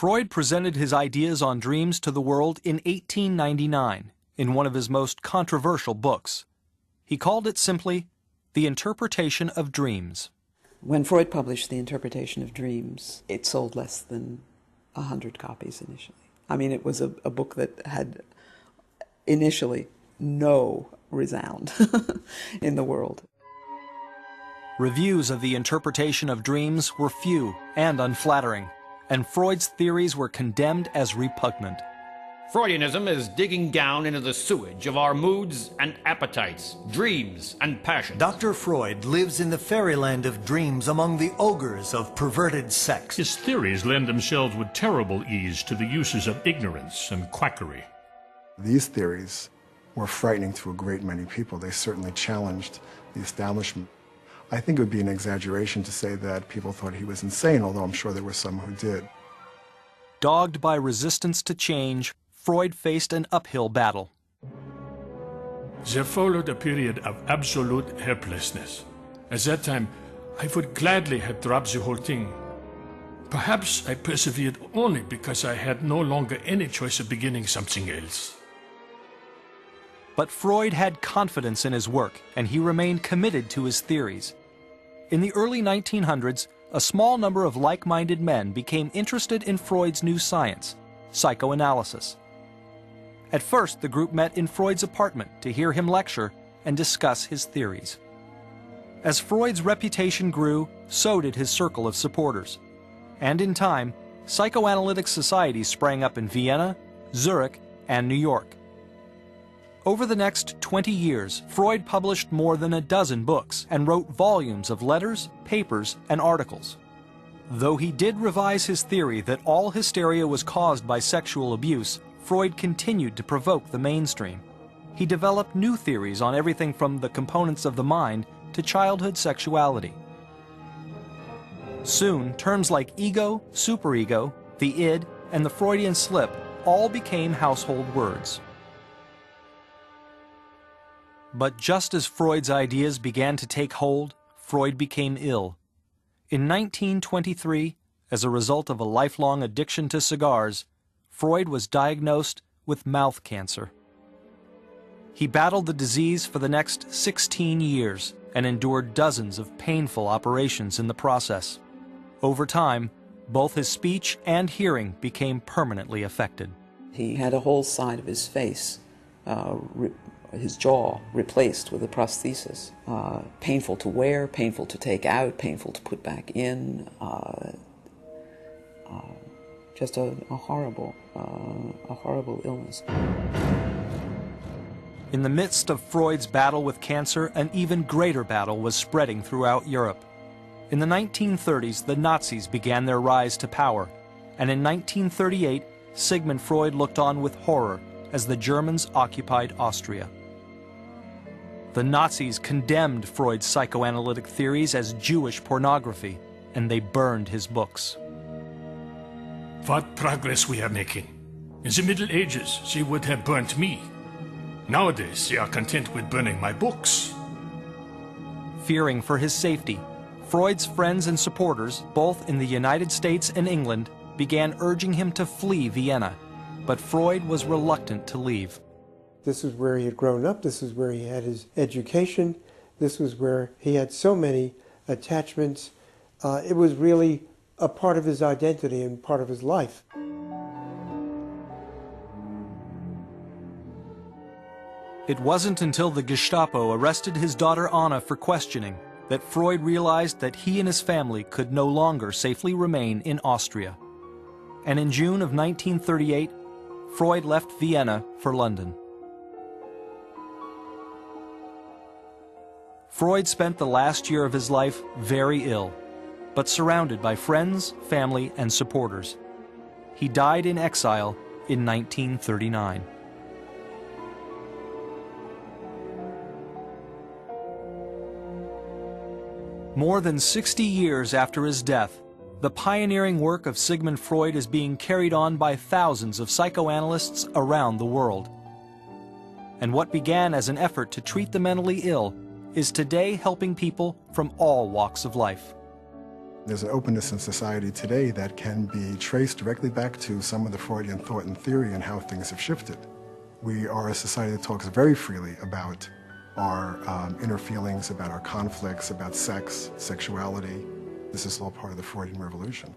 Freud presented his ideas on dreams to the world in 1899 in one of his most controversial books. He called it simply The Interpretation of Dreams. When Freud published The Interpretation of Dreams, it sold less than 100 copies initially. I mean, it was a book that had initially no resound in the world. Reviews of The Interpretation of Dreams were few and unflattering, and Freud's theories were condemned as repugnant. Freudianism is digging down into the sewage of our moods and appetites, dreams and passions. Dr. Freud lives in the fairyland of dreams among the ogres of perverted sex. His theories lend themselves with terrible ease to the uses of ignorance and quackery. These theories were frightening to a great many people. They certainly challenged the establishment. I think it would be an exaggeration to say that people thought he was insane, although I'm sure there were some who did. Dogged by resistance to change, Freud faced an uphill battle. There followed a period of absolute helplessness. At that time, I would gladly have dropped the whole thing. Perhaps I persevered only because I had no longer any choice of beginning something else. But Freud had confidence in his work, and he remained committed to his theories. In the early 1900s, a small number of like-minded men became interested in Freud's new science, psychoanalysis. At first, the group met in Freud's apartment to hear him lecture and discuss his theories. As Freud's reputation grew, so did his circle of supporters. And in time, psychoanalytic societies sprang up in Vienna, Zurich, and New York. Over the next 20 years, Freud published more than a dozen books and wrote volumes of letters, papers, and articles. Though he did revise his theory that all hysteria was caused by sexual abuse, Freud continued to provoke the mainstream. He developed new theories on everything from the components of the mind to childhood sexuality. Soon, terms like ego, superego, the id, and the Freudian slip all became household words. But just as Freud's ideas began to take hold, Freud became ill. In 1923, as a result of a lifelong addiction to cigars, Freud was diagnosed with mouth cancer. He battled the disease for the next 16 years and endured dozens of painful operations in the process. Over time, both his speech and hearing became permanently affected. He had a whole side of his face, his jaw, replaced with a prosthesis. Painful to wear, painful to take out, painful to put back in. Just a horrible illness. In the midst of Freud's battle with cancer, an even greater battle was spreading throughout Europe. In the 1930s, the Nazis began their rise to power, and in 1938, Sigmund Freud looked on with horror as the Germans occupied Austria. The Nazis condemned Freud's psychoanalytic theories as Jewish pornography, and they burned his books. What progress we are making. In the Middle Ages, they would have burnt me. Nowadays, they are content with burning my books. Fearing for his safety, Freud's friends and supporters, both in the United States and England, began urging him to flee Vienna, but Freud was reluctant to leave. This was where he had grown up, this was where he had his education, this was where he had so many attachments. It was really a part of his identity and part of his life. It wasn't until the Gestapo arrested his daughter Anna for questioning that Freud realized that he and his family could no longer safely remain in Austria. And in June of 1938, Freud left Vienna for London. Freud spent the last year of his life very ill, but surrounded by friends, family, and supporters. He died in exile in 1939. More than 60 years after his death, the pioneering work of Sigmund Freud is being carried on by thousands of psychoanalysts around the world. And what began as an effort to treat the mentally ill is today helping people from all walks of life. There's an openness in society today that can be traced directly back to some of the Freudian thought and theory and how things have shifted. We are a society that talks very freely about our inner feelings, about our conflicts, about sex, sexuality. This is all part of the Freudian revolution.